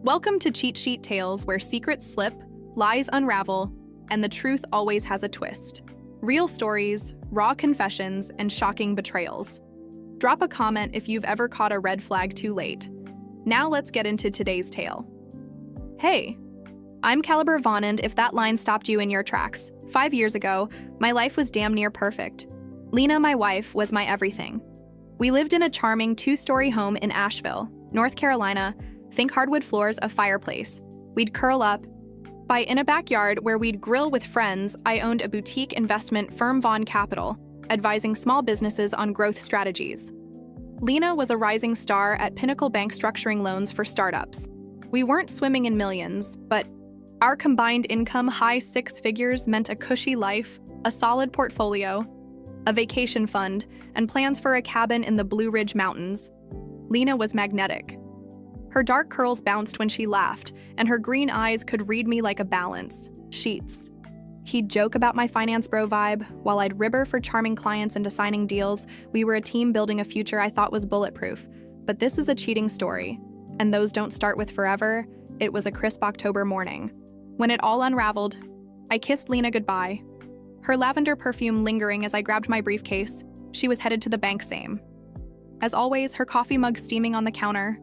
Welcome to Cheat Sheet Tales, where secrets slip, lies unravel, and the truth always has a twist. Real stories, raw confessions, and shocking betrayals. Drop a comment if you've ever caught a red flag too late. Now let's get into today's tale. Hey, I'm Caliber Vaughn, and if that line stopped you in your tracks, 5 years ago, my life was damn near perfect. Lena, my wife, was my everything. We lived in a charming 2-story home in Asheville, North Carolina. Think hardwood floors, a fireplace. We'd curl up. In a backyard where we'd grill with friends, I owned a boutique investment firm, Vaughn Capital, advising small businesses on growth strategies. Lena was a rising star at Pinnacle Bank, structuring loans for startups. We weren't swimming in millions, but our combined income, high 6 figures, meant a cushy life, a solid portfolio, a vacation fund, and plans for a cabin in the Blue Ridge Mountains. Lena was magnetic. Her dark curls bounced when she laughed, and her green eyes could read me like a balance sheets. He'd joke about my finance bro vibe, while I'd rib her for charming clients and assigning deals. We were a team building a future I thought was bulletproof. But this is a cheating story, and those don't start with forever. It was a crisp October morning. When it all unraveled, I kissed Lena goodbye, her lavender perfume lingering as I grabbed my briefcase. She was headed to the bank, same. As always, her coffee mug steaming on the counter.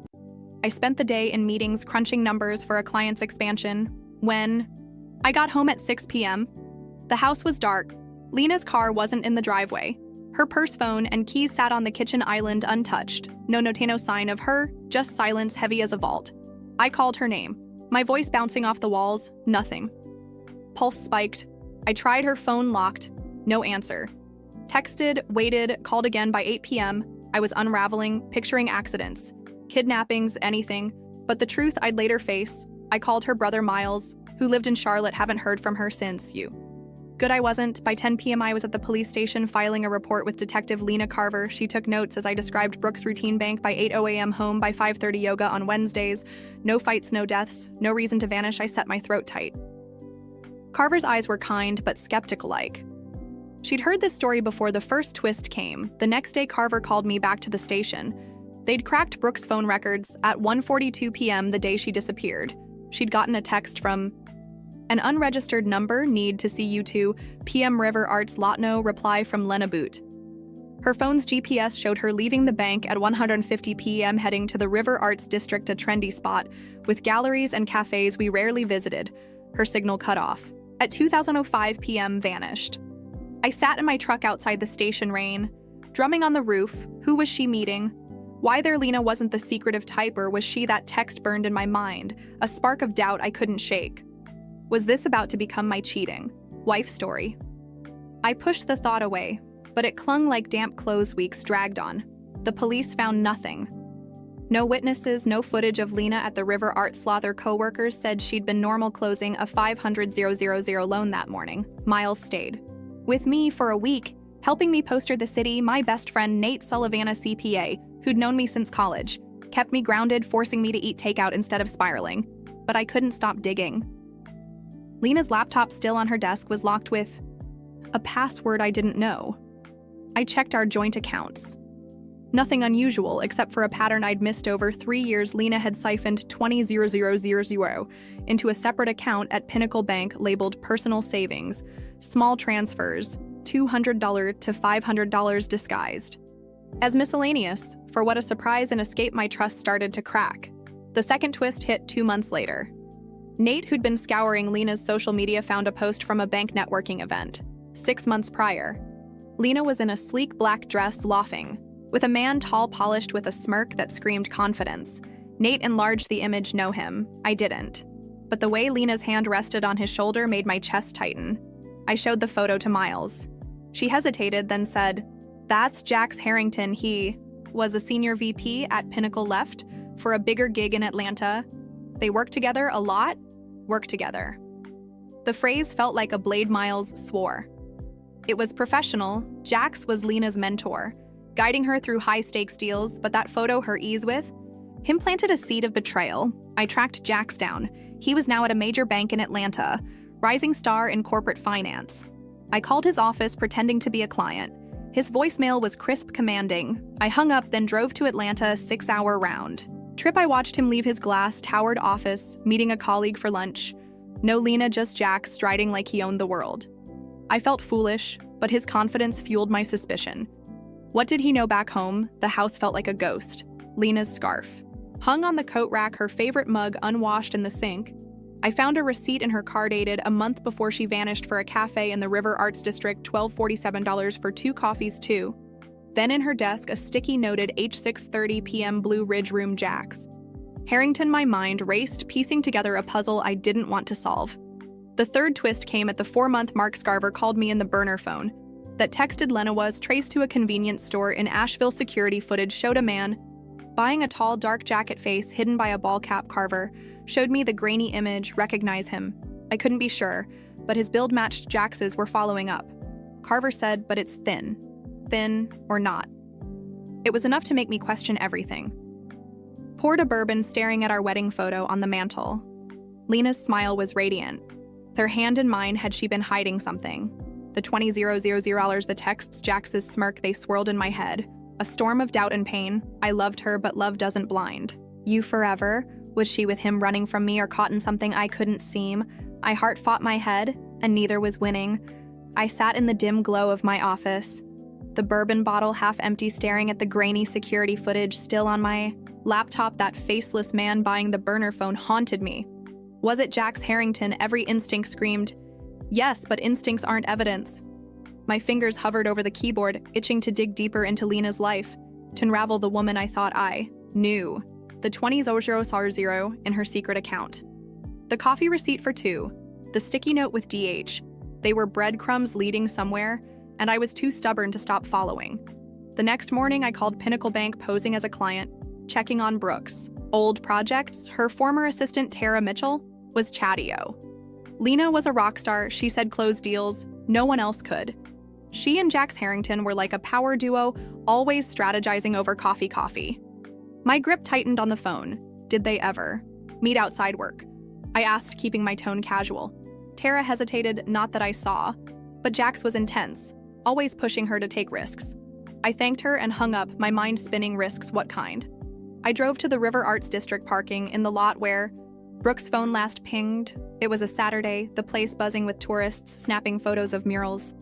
I spent the day in meetings crunching numbers for a client's expansion. When I got home at 6 p.m., the house was dark. Lena's car wasn't in the driveway. Her purse, phone, and keys sat on the kitchen island untouched. No sign of her, just silence heavy as a vault. I called her name, my voice bouncing off the walls. Nothing. Pulse spiked. I tried her phone, locked. No answer. Texted, waited, called again. By 8 p.m., I was unraveling, picturing accidents, kidnappings, anything, but the truth I'd later face. I called her brother Miles, who lived in Charlotte. Haven't heard from her since. Good I wasn't. By 10 p.m. I was at the police station filing a report with Detective Lena Carver. She took notes as I described Brooke's routine. Bank by 8:00 a.m. Home by 5:30. Yoga on Wednesdays. No fights, no deaths, no reason to vanish. I set my throat tight. Carver's eyes were kind but skeptical-like. She'd heard this story before the first twist came. The next day, Carver called me back to the station. They'd cracked Brooke's phone records at 1:42 p.m. the day she disappeared. She'd gotten a text from an unregistered number. Need to see you 2 p.m. River Arts Lotno. Reply from Lena Boot. Her phone's GPS showed her leaving the bank at 1:50 p.m. heading to the River Arts District, a trendy spot with galleries and cafes we rarely visited. Her signal cut off. At 2:05 p.m. vanished. I sat in my truck outside the station, rain drumming on the roof. Who was she meeting? Why their Lena wasn't the secretive type, or was she that text burned in my mind, a spark of doubt I couldn't shake? Was this about to become my cheating wife story? I pushed the thought away, but it clung like damp clothes. Weeks dragged on. The police found nothing. No witnesses, no footage of Lena at the River Art Slot. Her co-workers said she'd been normal closing a $500,000 loan that morning. Miles stayed with me for a week, helping me poster the city. My best friend Nate Sullivan, a CPA, who'd known me since college, kept me grounded, forcing me to eat takeout instead of spiraling. But I couldn't stop digging. Lena's laptop, still on her desk, was locked with a password I didn't know. I checked our joint accounts. Nothing unusual, except for a pattern I'd missed over 3 years. Lena had siphoned $20,000 into a separate account at Pinnacle Bank labeled personal savings, small transfers, $200 to $500 disguised as miscellaneous. For what a surprise and escape, my trust started to crack. The second twist hit 2 months later. Nate, who'd been scouring Lena's social media, found a post from a bank networking event 6 months prior. Lena was in a sleek black dress, laughing with a man, tall, polished, with a smirk that screamed confidence. Nate enlarged the image. Know him? I didn't. But the way Lena's hand rested on his shoulder made my chest tighten. I showed the photo to Miles. She hesitated, then said, "That's Jax Harrington. He was a senior VP at Pinnacle, left for a bigger gig in Atlanta. They worked together a lot. Work together." The phrase felt like a blade. Miles swore. It was professional. Jax was Lena's mentor, guiding her through high-stakes deals, but that photo, her ease with him, planted a seed of betrayal. I tracked Jax down. He was now at a major bank in Atlanta, rising star in corporate finance. I called his office, pretending to be a client. His voicemail was crisp, commanding. I hung up, then drove to Atlanta, a 6-hour round Trip, I watched him leave his glass-towered office, meeting a colleague for lunch. No Lena, just Jax striding like he owned the world. I felt foolish, but his confidence fueled my suspicion. What did he know back home? The house felt like a ghost. Lena's scarf. Hung on the coat rack, her favorite mug unwashed in the sink. I found a receipt in her car dated a month before she vanished for a cafe in the River Arts District, $12.47 for 2 coffees too. Then in her desk, a sticky noted H6:30 p.m. Blue Ridge Room Jax. Harrington, my mind raced, piecing together a puzzle I didn't want to solve. The third twist came at the 4-month Mark Scarver called me in the burner phone. That texted Lena was traced to a convenience store in Asheville. Security footage showed a man buying a tall, dark jacket face hidden by a ball cap carver. Showed me the grainy image, recognize him. I couldn't be sure, but his build matched Jax's. Were following up. Carver said, but it's thin. Thin or not. It was enough to make me question everything. Poured a bourbon, staring at our wedding photo on the mantle. Lena's smile was radiant. Her hand in mine, had she been hiding something? The $20,000, the texts, Jax's smirk, they swirled in my head. A storm of doubt and pain. I loved her, but love doesn't blind. You forever? Was she with him, running from me, or caught in something I couldn't seem? I heart fought my head, and neither was winning. I sat in the dim glow of my office, the bourbon bottle half empty, staring at the grainy security footage still on my laptop. That faceless man buying the burner phone haunted me. Was it Jax Harrington? Every instinct screamed, yes, but instincts aren't evidence. My fingers hovered over the keyboard, itching to dig deeper into Lena's life, to unravel the woman I thought I knew. The $20,000 in her secret account. The coffee receipt for 2. The sticky note with DH. They were breadcrumbs leading somewhere, and I was too stubborn to stop following. The next morning, I called Pinnacle Bank, posing as a client, checking on Brooke's old projects. Her former assistant, Tara Mitchell, was chatty-o. Lena was a rock star. She said close deals no one else could. She and Jax Harrington were like a power duo, always strategizing over coffee. My grip tightened on the phone. Did they ever meet outside work? I asked, keeping my tone casual. Tara hesitated, not that I saw, but Jax was intense, always pushing her to take risks. I thanked her and hung up, my mind spinning. Risks, what kind? I drove to the River Arts District, parking in the lot where Brooke's phone last pinged. It was a Saturday, the place buzzing with tourists snapping photos of murals.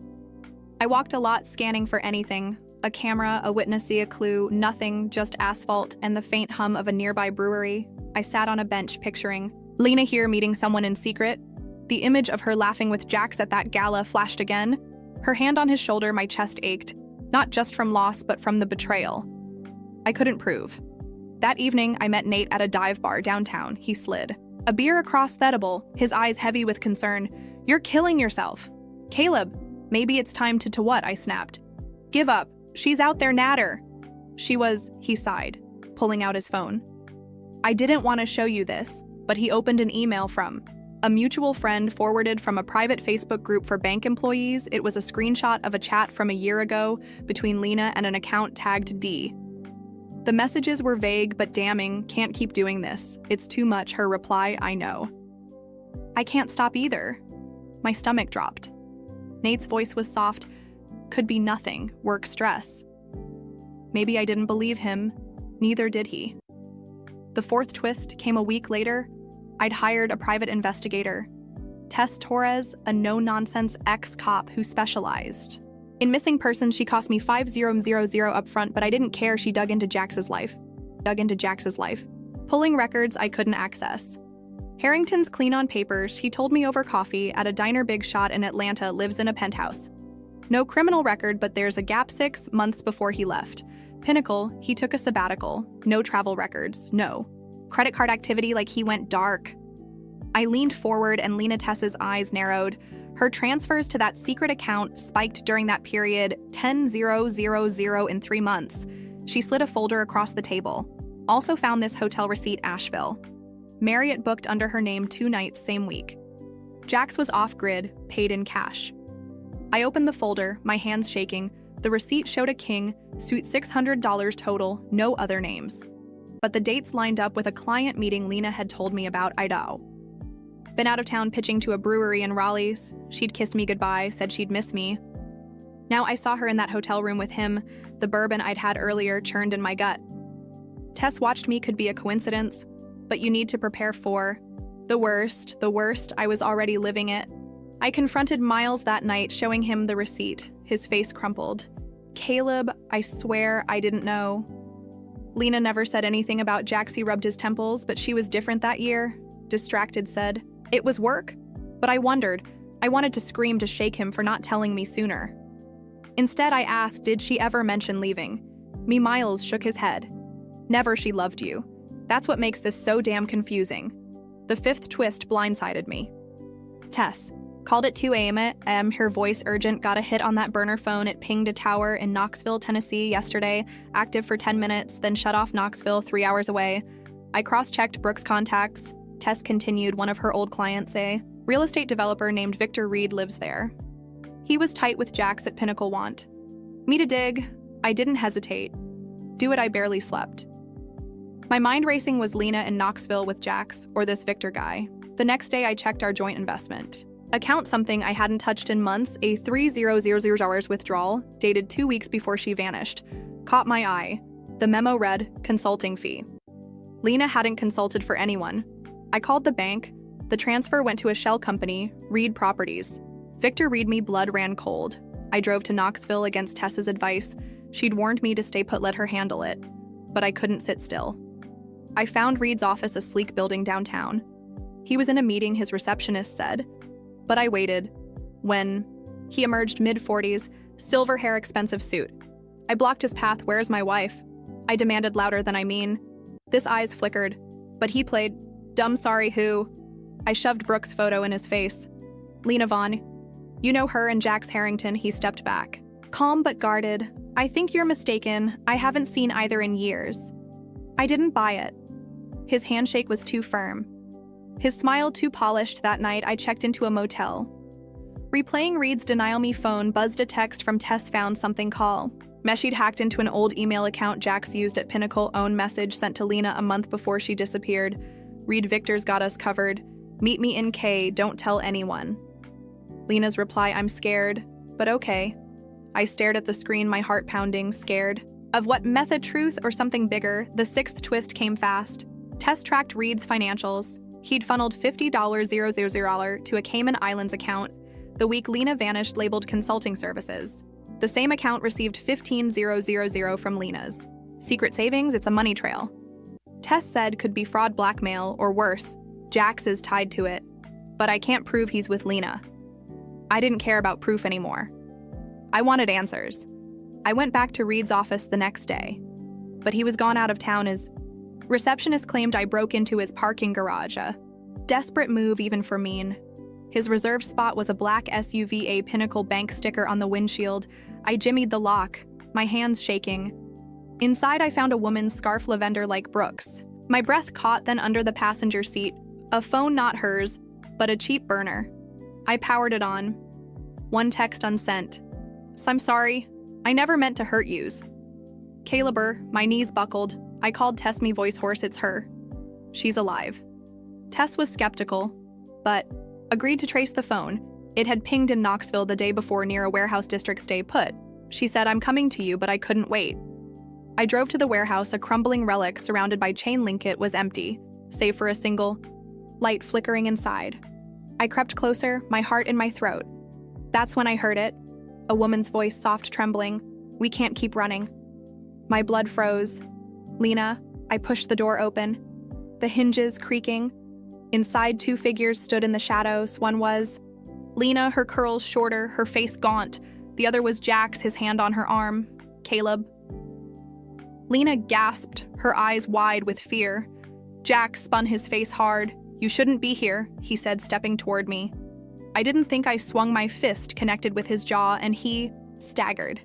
I walked a lot, scanning for anything. A camera, a witness, a clue, nothing, just asphalt and the faint hum of a nearby brewery. I sat on a bench, picturing Lena here meeting someone in secret. The image of her laughing with Jax at that gala flashed again. Her hand on his shoulder, my chest ached, not just from loss, but from the betrayal. I couldn't prove. That evening, I met Nate at a dive bar downtown. He slid a beer across the table, his eyes heavy with concern. You're killing yourself. Caleb, maybe it's time to what? I snapped. Give up. She's out there, natter. She was, he sighed, pulling out his phone. I didn't want to show you this, but he opened an email from a mutual friend, forwarded from a private Facebook group for bank employees. It was a screenshot of a chat from a year ago between Lena and an account tagged D. The messages were vague but damning. Can't keep doing this. It's too much. Her reply, I know. I can't stop either. My stomach dropped. Nate's voice was soft. Could be nothing. Work stress. Maybe I didn't believe him. Neither did he. The fourth twist came a week later. I'd hired a private investigator, Tess Torres, a no-nonsense ex-cop who specialized in missing persons. She cost me $5,000 up front, but I didn't care. She dug into Jax's life, pulling records I couldn't access. Harrington's clean on papers, he told me over coffee at a diner. Big shot in Atlanta, lives in a penthouse. No criminal record, but there's a gap 6 months before he left. Pinnacle, he took a sabbatical. No travel records, no credit card activity, like he went dark. I leaned forward and Lena Tess's eyes narrowed. Her transfers to that secret account spiked during that period, 10,000 in 3 months. She slid a folder across the table. Also found this hotel receipt, Asheville. Marriott booked under her name 2 nights same week. Jax was off-grid, paid in cash. I opened the folder, my hands shaking. The receipt showed a king, suite $600 total, no other names. But the dates lined up with a client meeting Lena had told me about. Idaho. Been out of town pitching to a brewery in Raleigh. She'd kissed me goodbye, said she'd miss me. Now I saw her in that hotel room with him, the bourbon I'd had earlier churned in my gut. Tess watched me could be a coincidence, but you need to prepare for the worst, I was already living it. I confronted Miles that night, showing him the receipt. His face crumpled. Caleb, I swear I didn't know. Lena never said anything about Jaxie rubbed his temples, but she was different that year. Distracted said, it was work. But I wondered. I wanted to scream to shake him for not telling me sooner. Instead, I asked, did she ever mention leaving? Miles shook his head. Never. She loved you. That's what makes this so damn confusing. The fifth twist blindsided me. Tess. Called at 2 a.m. Her voice urgent. Got a hit on that burner phone. It pinged a tower in Knoxville, Tennessee yesterday. Active for 10 minutes, then shut off Knoxville 3 hours away. I cross-checked Brooke's contacts. Tess continued. One of her old clients, a real estate developer named Victor Reed, lives there. He was tight with Jax at Pinnacle Want. Me to dig. I didn't hesitate. Do it. I barely slept. My mind racing. Was Lena in Knoxville with Jax or this Victor guy? The next day I checked our joint investment account, something I hadn't touched in months. A $3,000 withdrawal dated 2 weeks before she vanished caught my eye. The memo read, consulting fee. Lena hadn't consulted for anyone. I called the bank. The transfer went to a shell company, Reed Properties. Victor Reed. Me blood ran cold. I drove to Knoxville against Tess's advice. She'd warned me to stay put, let her handle it. But I couldn't sit still. I found Reed's office, a sleek building downtown. He was in a meeting, his receptionist said. But I waited. When he emerged, mid-40s, silver hair, expensive suit. I blocked his path. Where's my wife? I demanded, louder than I mean. His eyes flickered, but he played dumb sorry who. I shoved Brooke's photo in his face. Lena Vaughn. You know her and Jax Harrington. He stepped back. Calm but guarded. I think you're mistaken. I haven't seen either in years. I didn't buy it. His handshake was too firm. His smile too polished. That night, I checked into a motel. Replaying Reed's denial, me phone buzzed. A text from Tess. Found something. Call. Meshi'd hacked into an old email account Jax used at Pinnacle. Own message sent to Lena a month before she disappeared. Reed. Victor's got us covered. Meet me in K. Don't tell anyone. Lena's reply. I'm scared, but okay. I stared at the screen, my heart pounding, scared. Of what? Method, truth, or something bigger? The sixth twist came fast. Tess tracked Reed's financials. He'd funneled $50,000 to a Cayman Islands account. The week Lena vanished, labeled consulting services. The same account received $15,000 from Lena's secret savings. It's a money trail. Tess said could be fraud, blackmail, or worse. Jax is tied to it. But I can't prove he's with Lena. I didn't care about proof anymore. I wanted answers. I went back to Reed's office the next day, but he was gone out of town. His receptionist claimed I broke into his parking garage, a desperate move even for me. His reserved spot was a black SUV, a Pinnacle Bank sticker on the windshield. I jimmied the lock, my hands shaking. Inside, I found a woman's scarf, lavender like Brooke's. My breath caught, then under the passenger seat, a phone, not hers, but a cheap burner. I powered it on. One text unsent. I'm sorry. I never meant to hurt yous. Caleb. My knees buckled. I called Tess, me voice hoarse. It's her. She's alive. Tess was skeptical, but agreed to trace the phone. It had pinged in Knoxville the day before near a warehouse district. Stay put. She said, I'm coming to you, but I couldn't wait. I drove to the warehouse. A crumbling relic surrounded by chain link. It was empty, save for a single light flickering inside. I crept closer, my heart in my throat. That's when I heard it. A woman's voice, soft, trembling. We can't keep running. My blood froze. Lena. I pushed the door open. The hinges creaking. Inside, two figures stood in the shadows. One was Lena, her curls shorter, her face gaunt. The other was Jax, his hand on her arm. Caleb. Lena gasped, her eyes wide with fear. Jax spun his face hard. You shouldn't be here, he said, stepping toward me. I didn't think. I swung my fist, connected with his jaw, and he staggered.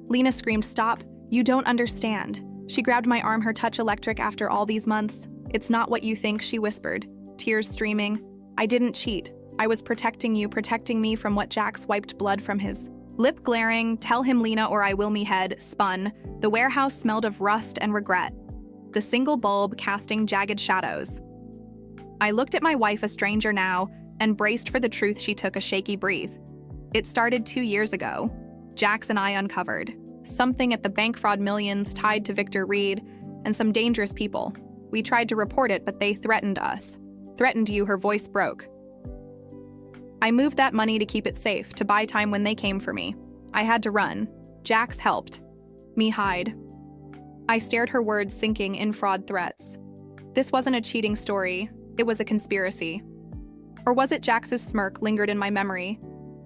Lena screamed, stop, you don't understand. She grabbed my arm, her touch electric. After all these months. It's not what you think, she whispered, tears streaming. I didn't cheat. I was protecting you, protecting me from what. Jax wiped blood from his lip, glaring. Tell him, Lena, or I will. Me head spun. The warehouse smelled of rust and regret. The single bulb casting jagged shadows. I looked at my wife, a stranger now, and braced for the truth. She took a shaky breath. It started 2 years ago. Jax and I uncovered something at the bank, fraud, millions tied to Victor Reed. and some dangerous people. We tried to report it, but they threatened us. Threatened you, her voice broke. I moved that money to keep it safe, to buy time when they came for me. I had to run. Jax helped me hide. I stared, her words sinking in fraud threats. This wasn't a cheating story. It was a conspiracy. Or was it? Jax's smirk lingered in my memory,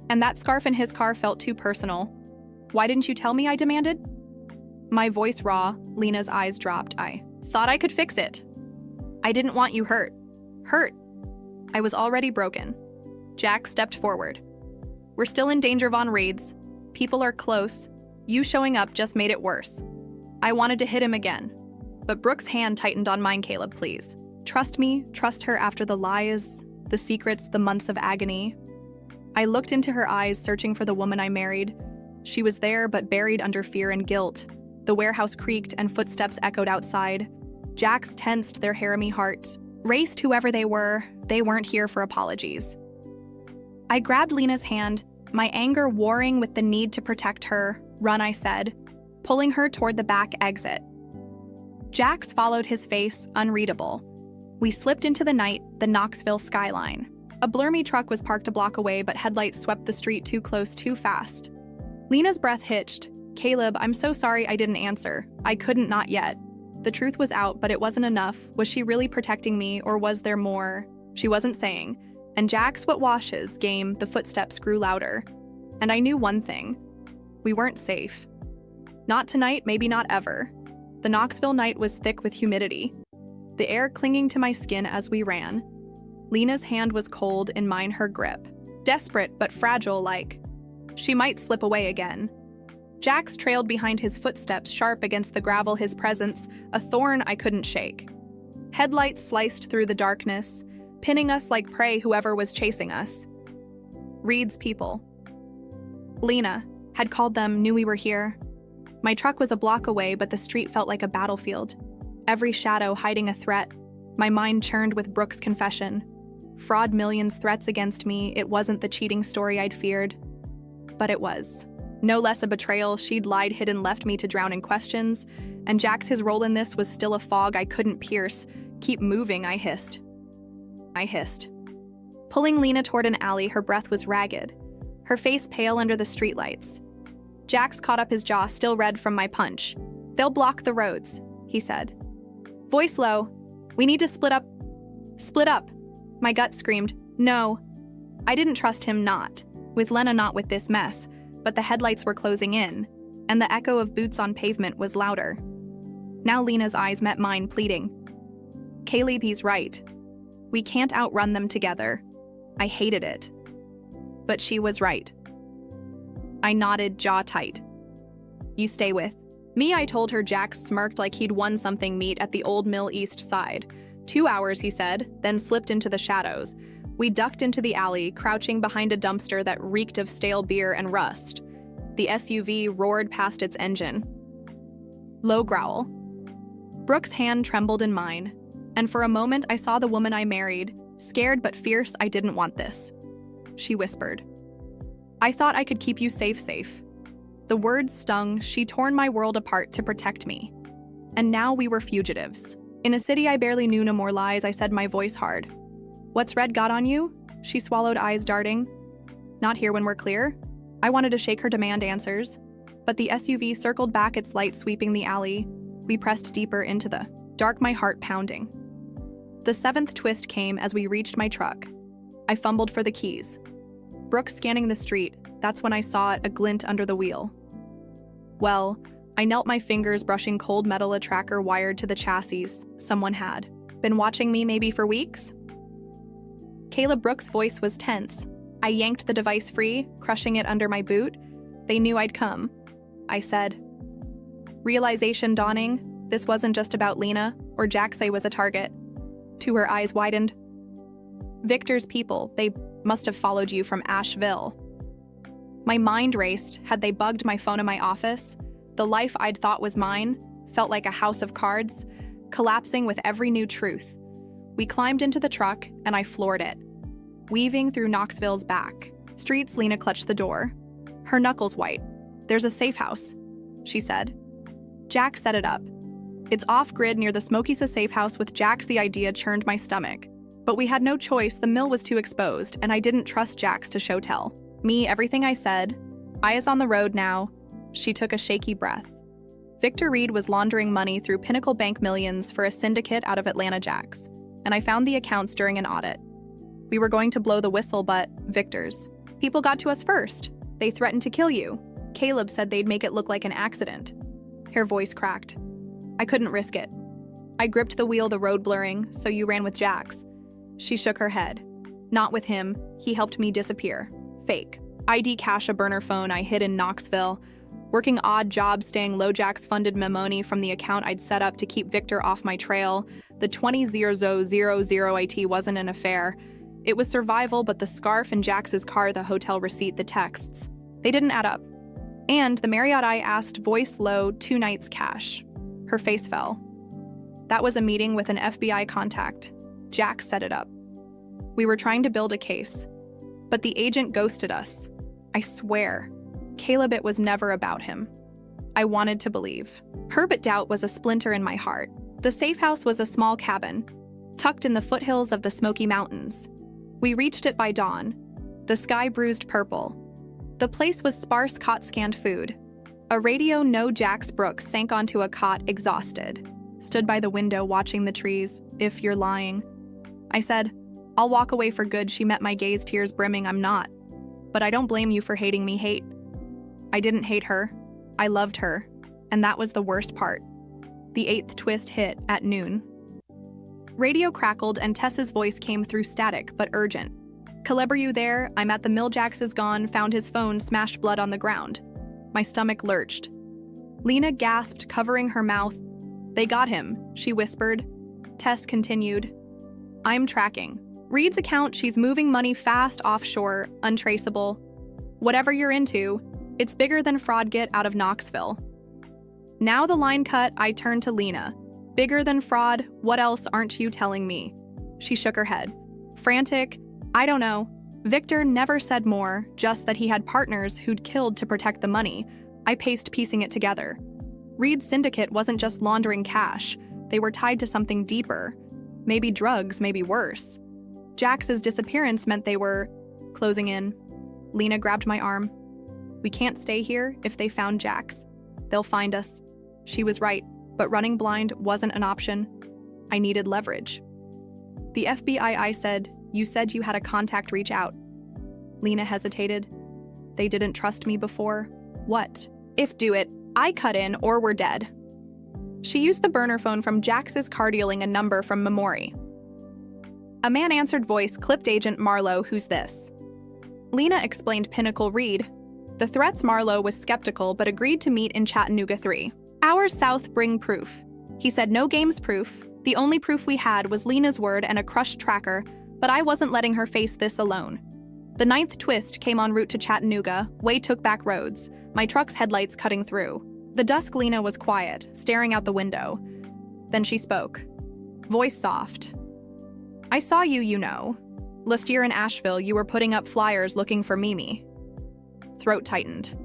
and that scarf in his car felt too personal. Why didn't you tell me? I demanded. My voice raw, Lena's eyes dropped. I thought I could fix it. I didn't want you hurt. Hurt. I was already broken. Jax stepped forward. We're still in danger, Von raids. People are close. You showing up just made it worse. I wanted to hit him again, but Brooke's hand tightened on mine. Caleb, please. Trust me, trust her after the lies, the secrets, the months of agony. I looked into her eyes, searching for the woman I married. She was there, but buried under fear and guilt. The warehouse creaked and footsteps echoed outside. Jax tensed, their harem heart raced. Whoever they weren't here for apologies. I grabbed Lena's hand, my anger warring with the need to protect her. Run, I said, pulling her toward the back exit. Jax followed, his face unreadable. We slipped into the night, the Knoxville skyline. A blurmy truck was parked a block away, but headlights swept the street too close, too fast. Lena's breath hitched. Caleb, I'm so sorry I didn't answer. I couldn't, not yet. The truth was out, but it wasn't enough. Was she really protecting me, or was there more? She wasn't saying. And Jax, what washes? Game, the footsteps grew louder. And I knew one thing. We weren't safe. Not tonight, maybe not ever. The Knoxville night was thick with humidity, the air clinging to my skin as we ran. Lena's hand was cold, in mine her grip. Desperate, but fragile, like she might slip away again. Jax trailed behind, his footsteps sharp against the gravel, his presence a thorn I couldn't shake. Headlights sliced through the darkness, pinning us like prey, whoever was chasing us. Reed's people. Lena had called them, knew we were here. My truck was a block away, but the street felt like a battlefield. Every shadow hiding a threat. My mind churned with Brooke's confession. Fraud, millions, threats against me. It wasn't the cheating story I'd feared. But it was. No less a betrayal. She'd lied, hidden, left me to drown in questions. And Jax, his role in this was still a fog I couldn't pierce. Keep moving, I hissed. Pulling Lena toward an alley, her breath was ragged, her face pale under the streetlights. Jax caught up, his jaw still red from my punch. They'll block the roads, he said. Voice low. We need to split up. Split up. My gut screamed, no. I didn't trust him, not with Lena, not with this mess, but the headlights were closing in, and the echo of boots on pavement was louder. Now Lena's eyes met mine, pleading. Caleb, he's right. We can't outrun them together. I hated it. But she was right. I nodded, jaw tight. You stay with me, I told her. Jax smirked like he'd won something. Meet at the old mill east side. 2 hours, he said, then slipped into the shadows. We ducked into the alley, crouching behind a dumpster that reeked of stale beer and rust. The SUV roared past its engine. Low growl. Brooke's hand trembled in mine, and for a moment I saw the woman I married, scared but fierce. I didn't want this, she whispered. I thought I could keep you safe. The words stung. She torn my world apart to protect me. And now we were fugitives. In a city I barely knew. No more lies, I said, my voice hard. What's red got on you? She swallowed, eyes darting. Not here when we're clear. I wanted to shake her, demand answers. But the SUV circled back, its light sweeping the alley. We pressed deeper into the dark, my heart pounding. The seventh twist came as we reached my truck. I fumbled for the keys. Brooke scanning the street. That's when I saw it, a glint under the wheel. Well, I knelt, my fingers brushing cold metal, a tracker wired to the chassis. Someone had been watching me, maybe for weeks. Caleb. Brooke's voice was tense. I yanked the device free, crushing it under my boot. They knew I'd come, I said. Realization dawning. This wasn't just about Lena or Jax. I was a target. To her eyes widened. Victor's people, they must have followed you from Asheville. My mind raced. Had they bugged my phone in my office? The life I'd thought was mine felt like a house of cards, collapsing with every new truth. We climbed into the truck, and I floored it. Weaving through Knoxville's back streets, Lena clutched the door, her knuckles white. There's a safe house, she said. Jack set it up. It's off-grid near the Smoky's safe house with Jax. The idea churned my stomach. But we had no choice, the mill was too exposed, and I didn't trust Jax to show tell. Me, everything I said. I is on the road now. She took a shaky breath. Victor Reed was laundering money through Pinnacle Bank Millions for a syndicate out of Atlanta, Jax, and I found the accounts during an audit. We were going to blow the whistle, but Victor's people got to us first. They threatened to kill you. Caleb said they'd make it look like an accident. Her voice cracked. I couldn't risk it. I gripped the wheel, the road blurring, so you ran with Jax. She shook her head. Not with him. He helped me disappear. Fake. ID cash, a burner phone I hid in Knoxville. Working odd jobs, staying low. Jax funded my money from the account I'd set up to keep Victor off my trail. The 20,000 IT wasn't an affair. It was survival, but the scarf in Jax's car, the hotel receipt, the texts, they didn't add up. And the Marriott I asked, voice low, 2 nights cash. Her face fell. That was a meeting with an FBI contact. Jax set it up. We were trying to build a case, but the agent ghosted us. I swear. Caleb, it was never about him. I wanted to believe. But doubt was a splinter in my heart. The safe house was a small cabin, tucked in the foothills of the Smoky Mountains. We reached it by dawn. The sky bruised purple. The place was sparse cot-scanned food. A radio, no. Jax. Brooke sank onto a cot, exhausted. Stood by the window watching the trees. If you're lying. I said, I'll walk away for good. She met my gaze, tears brimming. I'm not. But I don't blame you for hating me. Hate. I didn't hate her. I loved her. And that was the worst part. The 8th twist hit at noon. Radio crackled and Tess's voice came through, static but urgent. Caleb, are you there? I'm at the mill. Jax is gone. Found his phone, smashed, blood on the ground. My stomach lurched. Lena gasped, covering her mouth. They got him, she whispered. Tess continued. I'm tracking. Reed's account, she's moving money fast, offshore, untraceable. Whatever you're into, it's bigger than fraud. Get out of Knoxville. Now the line cut, I turned to Lena. Bigger than fraud? What else aren't you telling me? She shook her head. Frantic, I don't know. Victor never said more, just that he had partners who'd killed to protect the money. I paced, piecing it together. Reed's syndicate wasn't just laundering cash. They were tied to something deeper. Maybe drugs, maybe worse. Jax's disappearance meant they were closing in. Lena grabbed my arm. We can't stay here. If they found Jax, they'll find us. She was right, but running blind wasn't an option. I needed leverage. The FBI, I said, you said you had a contact reach out. Lena hesitated. They didn't trust me before. What? If do it, I cut in or we're dead. She used the burner phone from Jax's car, dealing a number from memory. A man answered, voice clipped. Agent Marlowe, who's this? Lena explained. Pinnacle Reed. The threats. Marlowe was skeptical but agreed to meet in Chattanooga 3 hours south. Bring proof. He said no games proof. The only proof we had was Lena's word and a crushed tracker, but I wasn't letting her face this alone. The 9th twist came en route to Chattanooga. Way took back roads, my truck's headlights cutting through. The dusk. Lena was quiet, staring out the window. Then she spoke. Voice soft. I saw you, you know. Last year in Asheville, you were putting up flyers looking for Mimi. Throat tightened.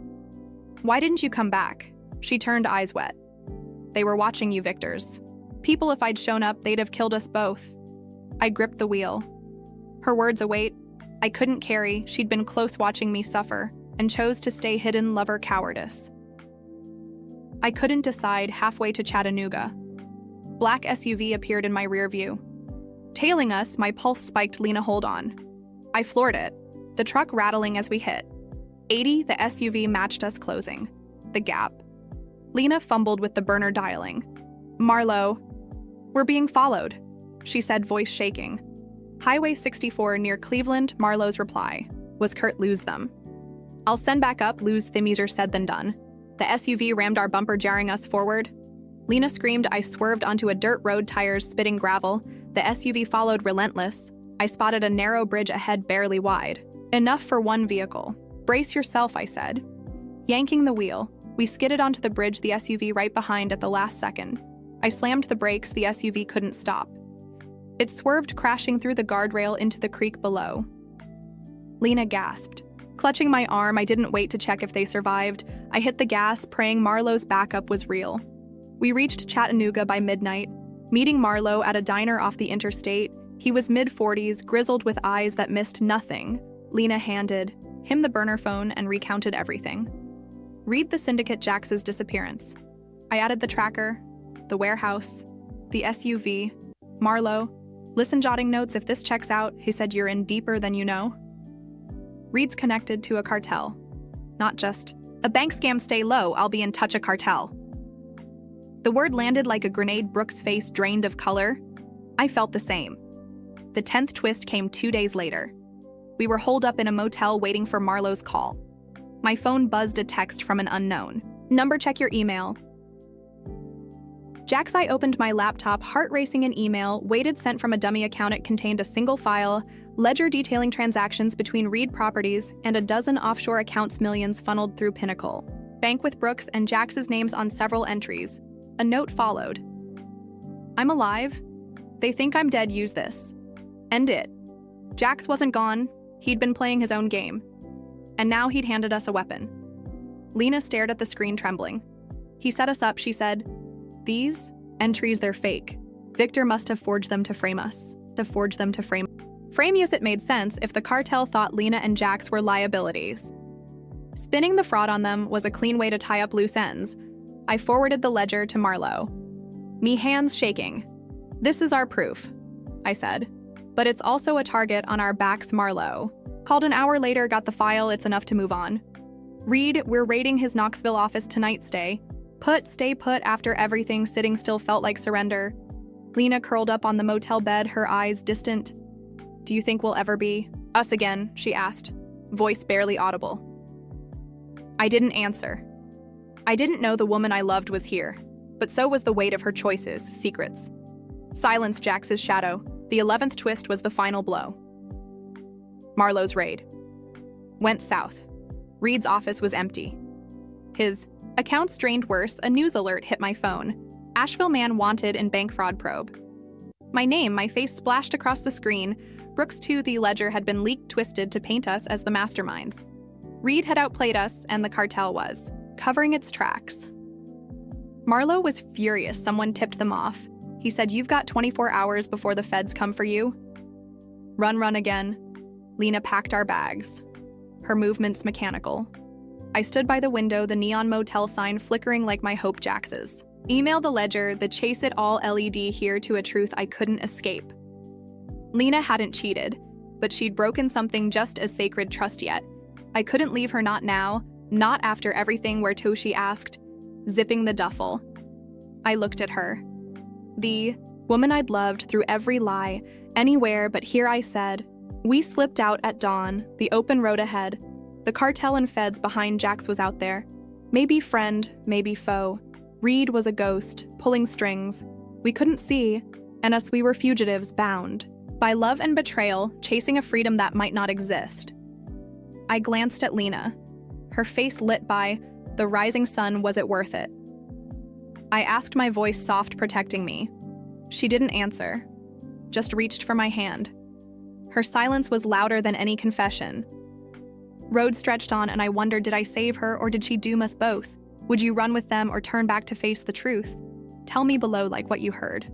Why didn't you come back? She turned, eyes wet. They were watching you, Victor's people. If I'd shown up, they'd have killed us both. I gripped the wheel. Her words a weight I couldn't carry. She'd been close, watching me suffer, and chose to stay hidden. Lover cowardice. I couldn't decide. Halfway to Chattanooga, black SUV appeared in my rear view. Tailing us, my pulse spiked. Lena, hold on. I floored it, the truck rattling as we hit. 80, the SUV matched us, closing the gap. Lena fumbled with the burner, dialing. Marlowe, we're being followed, she said, voice shaking. Highway 64 near Cleveland. Marlowe's reply was curt. Lose them. I'll send back up. Lose them. Easier said than done. The SUV rammed our bumper, jarring us forward. Lena screamed. I swerved onto a dirt road, tires spitting gravel. The SUV followed, relentless. I spotted a narrow bridge ahead, barely wide. Enough for one vehicle. Brace yourself, I said. Yanking the wheel, we skidded onto the bridge, the SUV right behind at the last second. I slammed the brakes. The SUV couldn't stop. It swerved, crashing through the guardrail into the creek below. Lena gasped. Clutching my arm, I didn't wait to check if they survived. I hit the gas, praying Marlowe's backup was real. We reached Chattanooga by midnight, meeting Marlowe at a diner off the interstate. He was mid-40s, grizzled with eyes that missed nothing. Lena handed him the burner phone and recounted everything. Read the syndicate Jax's disappearance. I added the tracker, the warehouse, the SUV. Marlowe, listen, jotting notes. If this checks out, he said, you're in deeper than you know. Reed's connected to a cartel. Not just a bank scam. Stay low, I'll be in touch. A cartel. The word landed like a grenade. Brooke's face drained of color. I felt the same. The 10th twist came 2 days later. We were holed up in a motel waiting for Marlowe's call. My phone buzzed a text from an unknown number. Check your email. Jax. I opened my laptop, heart racing. An email, waited, sent from a dummy account. It contained a single file, ledger detailing transactions between Reed Properties and a dozen offshore accounts, millions funneled through Pinnacle Bank with Brooks and Jax's names on several entries. A note followed. I'm alive. They think I'm dead. Use this. End it. Jax wasn't gone. He'd been playing his own game. And now he'd handed us a weapon. Lena stared at the screen, trembling. He set us up, she said. These entries, they're fake. Victor must have forged them to frame us. Frame use. It made sense if the cartel thought Lena and Jax were liabilities. Spinning the fraud on them was a clean way to tie up loose ends. I forwarded the ledger to Marlowe. Me hands shaking. This is our proof, I said. But it's also a target on our backs. Marlowe called an hour later, got the file. It's enough to move on. Reed, we're raiding his Knoxville office tonight. Stay put. After everything, sitting still felt like surrender. Lena curled up on the motel bed, her eyes distant. Do you think we'll ever be us again? She asked, voice barely audible. I didn't answer. I didn't know the woman I loved was here, but so was the weight of her choices, secrets. Silence. Jax's shadow. The 11th twist was the final blow. Marlowe's raid went south. Reed's office was empty. His accounts drained. Worse, a news alert hit my phone. Asheville man wanted in bank fraud probe. My name, my face splashed across the screen. Brooks too. The ledger had been leaked, twisted to paint us as the masterminds. Reed had outplayed us, and the cartel was covering its tracks. Marlowe was furious. Someone tipped them off. He said, you've got 24 hours before the feds come for you. Run again. Lena packed our bags. Her movements mechanical. I stood by the window, the neon motel sign flickering like my hope. Jax's email, the ledger, the chase it all LED here to a truth I couldn't escape. Lena hadn't cheated, but she'd broken something just as sacred, trust. Yet I couldn't leave her, not now, not after everything. Where to? She asked, zipping the duffel. I looked at her. The woman I'd loved through every lie, anywhere but here. I said, we slipped out at dawn, the open road ahead. The cartel and feds behind. Jax was out there. Maybe friend, maybe foe. Reed was a ghost, pulling strings. We couldn't see, and us, we were fugitives bound by love and betrayal, chasing a freedom that might not exist. I glanced at Lena, her face lit by the rising sun. Was it worth it? I asked, my voice soft, protecting me. She didn't answer, just reached for my hand. Her silence was louder than any confession. Road stretched on, and I wondered, did I save her or did she doom us both? Would you run with them or turn back to face the truth? Tell me below, like, what you heard.